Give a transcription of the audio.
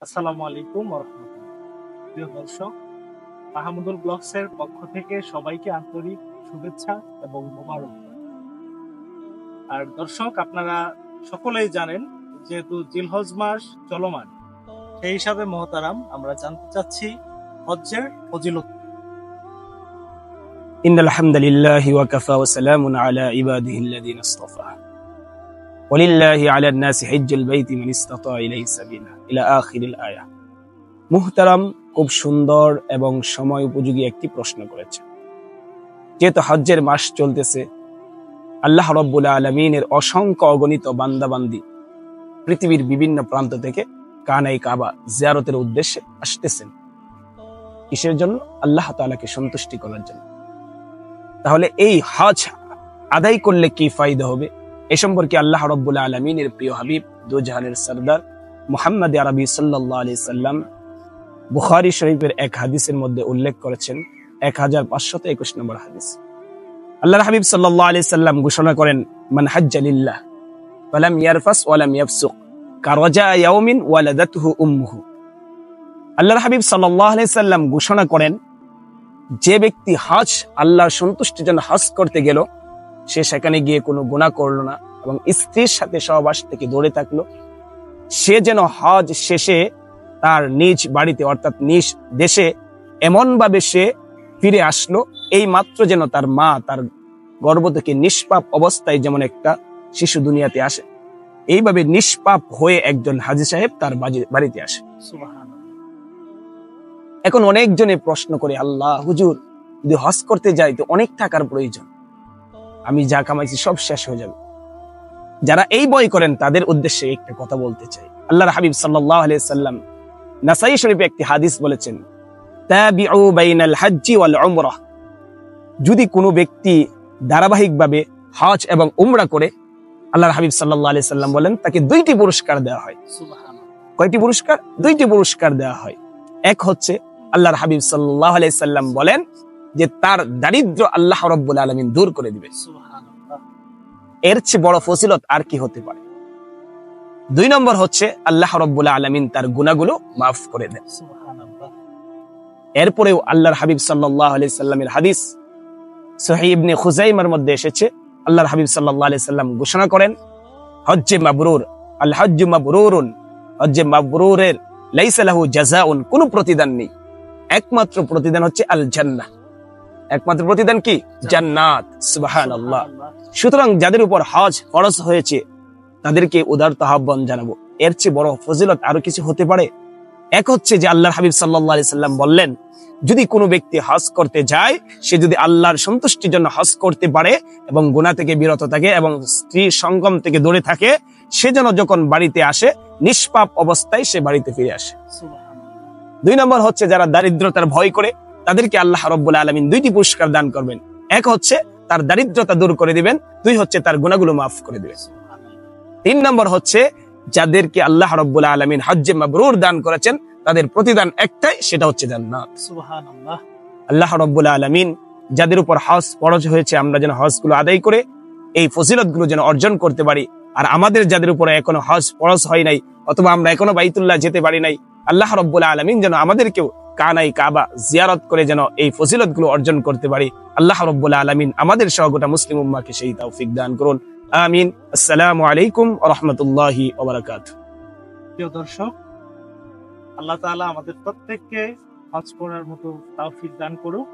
আসসালামু আলাইকুম ওয়া রাহমাতুল্লাহ। প্রিয় দর্শক, মাহমুদুল ব্লগসের পক্ষ থেকে সবাইকে আন্তরিক শুভেচ্ছা এবং মোবারকবাদ। আর দর্শক, আপনারা সকলেই জানেন, যেহেতু জিলহজ মাস চলমান, সেই হিসাবে মহতারাম আমরা জানতে চাচ্ছি হজ্জের ফজিলত। ইন্নাল হামদুলিল্লাহি ওয়া কাফা ওয়া সালামুন আলা ইবাদিহিল্লাযিনা ইসতাফা ওয়ালিল্লাহি আলান নাসি হিজ্জুল বাইতি মান ইসতাতা ইলাইহি সাবিলা ইলা আখিরিল আয়া। মুহতারাম, খুব সুন্দর এবং সময় উপযোগী একটি প্রশ্ন করেছে। যেহেতু হজ্জের মাস চলতেছে, আল্লাহ রাব্বুল আলামিনের অসংখ্য অগণিত বান্দাবান্দি পৃথিবীর বিভিন্ন প্রান্ত থেকে কানাই কাবা জিয়ারতের উদ্দেশ্যে আসতেছেন। কিসের জন্য? আল্লাহ তাআলাকে সন্তুষ্টি করার জন্য। তাহলে এই হজ আদায় করলে কি ফায়দা হবে, এ সম্পর্কে আল্লাহ রাব্বুল আলামিনের প্রিয় হাবিব দু জাহানের সরদার মুহাম্মদ আরবি সাল্লাল্লাহু আলাইহি সাল্লাম বুখারী শরীফের এক হাদিসের মধ্যে উল্লেখ করেছেন, 1521 নম্বর হাদিস। আল্লাহর হাবিব সাল্লাল্লাহু আলাইহি সাল্লাম ঘোষণা করেন, মান হাজ্জা লিল্লাহ ফালাম ইয়ারফাস ওয়া লাম ইয়াফসুক কারাজা ইয়াউমিন ওয়ালাদাতহু উম্মুহু। আল্লাহর হাবিব সাল্লাল্লাহু আলাইহি সাল্লাম ঘোষণা করেন, যে ব্যক্তি হজ আল্লাহর সন্তুষ্টির জন্য হজ করতে গেল, সে সেখানে গিয়ে কোনো গুনাহ করলো না এবং স্ত্রীর সাথে সহবাস থেকে দূরে থাকলো, সে যেন হজ শেষে তার নিজ বাড়িতে অর্থাৎ নিজ দেশে এমন ভাবে সে ফিরে আসলো, এই মাত্র যেন তার মা তার গর্ভ থেকে নিষ্পাপ অবস্থায় যেমন একটা শিশু দুনিয়াতে আসে, এইভাবে নিষ্পাপ হয়ে একজন হাজী সাহেব তার বাড়িতে আসে। সুবহানাল্লাহ। এখন অনেকজনে প্রশ্ন করে, আল্লাহ হুজুর, যদি হজ করতে যাই তো অনেক টাকার প্রয়োজন, আমি যা কামাইছি সব শেষ হয়ে যাবে। যারা এই ভয় করেন তাদের উদ্দেশ্যে একটা কথা বলতে চাই। আল্লাহর হাবিব সাল্লাল্লাহু আলাইহি সাল্লাম নাসাই শরীফে একটি হাদিস বলেছেন, তাবিউ বাইনাল হজ্জি ওয়াল উমরাহ। যদি কোনো ব্যক্তি ধারাবাহিকভাবে হজ এবং উমরা করে, আল্লাহর হাবিব সাল্লাল্লাহু আলাইহি সাল্লাম বলেন তাকে দুইটি পুরস্কার দেওয়া হয়। সুবহানাল্লাহ। কয়টি পুরস্কার? দুইটি পুরস্কার দেওয়া হয়। এক হচ্ছে, আল্লাহর হাবিব সাল্লাল্লাহু আলাইহি সাল্লাম বলেন যে তার দারিদ্র আল্লাহ রাব্বুল আলামিন দূর করে দিবেন। সুবহানাল্লাহ। এর চেয়ে বড় ফজিলত আর কি হতে পারে? দুই নম্বর হচ্ছে, আল্লাহ রাব্বুল আলামিন তার গুনাহগুলো মাফ করে দেন। সুবহানাল্লাহ। এরপরেও আল্লাহর হাবিব সাল্লাল্লাহু আলাইহি সাল্লামের হাদিস সহিহ ইবনে খুজাইমার মধ্যে এসেছে, আল্লাহর হাবিব সাল্লাল্লাহু আলাইহি সাল্লাম ঘোষণা করেন, হজ্জে মাবরুর, আল হজ্জু মাবরুরুন, হজ্জে মাবরুরের লাইসা লাহু জাযাউন, কোনো প্রতিদান নেই, একমাত্র প্রতিদান হচ্ছে আল জান্নাহ। একমাত্র প্রতিদান কি? জান্নাত। সুবহানাল্লাহ। সুতরাং যাদের উপর হজ ফরজ হয়েছে তাদেরকে উদারত আহ্বান জানাবো, এর চেয়ে বড় ফজিলত আরো কিছু হতে পারে? এক হচ্ছে যে আল্লাহর হাবিব সাল্লাল্লাহু আলাইহি সাল্লাম বললেন, যদি কোনো ব্যক্তি হজ করতে যায়, সে যদি আল্লাহর সন্তুষ্টির জন্য হজ করতে পারে এবং গুনাহ থেকে বিরত থাকে এবং স্ত্রী সঙ্গম থেকে দূরে থাকে, সে যেন যখন বাড়িতে আসে নিষ্পাপ অবস্থায় সে বাড়িতে ফিরে আসে। সুবহানাল্লাহ। দুই নম্বর হচ্ছে, যারা দারিদ্রতার ভয় করে তাদেরকে আল্লাহ রাব্বুল আলামিন দুইটি পুরস্কার দান করবেন। এক হচ্ছে তার দারিদ্রতা দূর করে দিবেন, দুই হচ্ছে তার গুনাহগুলো মাফ করে দিবেন। তিন নম্বর হচ্ছে, যাদেরকে আল্লাহ রাব্বুল আলামিন হজ্জে মাবরুর দান করেছেন তাদের প্রতিদান একটাই, সেটা হচ্ছে জান্নাত। সুবহানাল্লাহ। আল্লাহ রাব্বুল আলামিন যাদের উপর হজ ফরজ হয়েছে, আমরা যেন হজগুলো আদায় করে এই ফজিলতগুলো যেন অর্জন করতে পারি। আর আমাদের যাদের উপরে এখনো হজ ফরজ হয় নাই, অথবা আমরা এখনো বাইতুল্লাহ যেতে পারি নাই, আল্লাহ রাব্বুল আলামিন যেন আমাদেরকেও কানাই কাবা জিয়ারত করে যেন এই ফজিলতগুলো অর্জন করতে পারি। আল্লাহ রাব্বুল আলামিন আমাদের সহ গোটা মুসলিম উম্মাহকে সেই তৌফিক দান করুন। আমিন। আসসালামু আলাইকুম ওয়া রাহমাতুল্লাহি ওয়া বারাকাতুহু। প্রিয় দর্শক, আল্লাহ তাআলা আমাদের প্রত্যেককে হজ করার মতো তৌফিক দান করুক।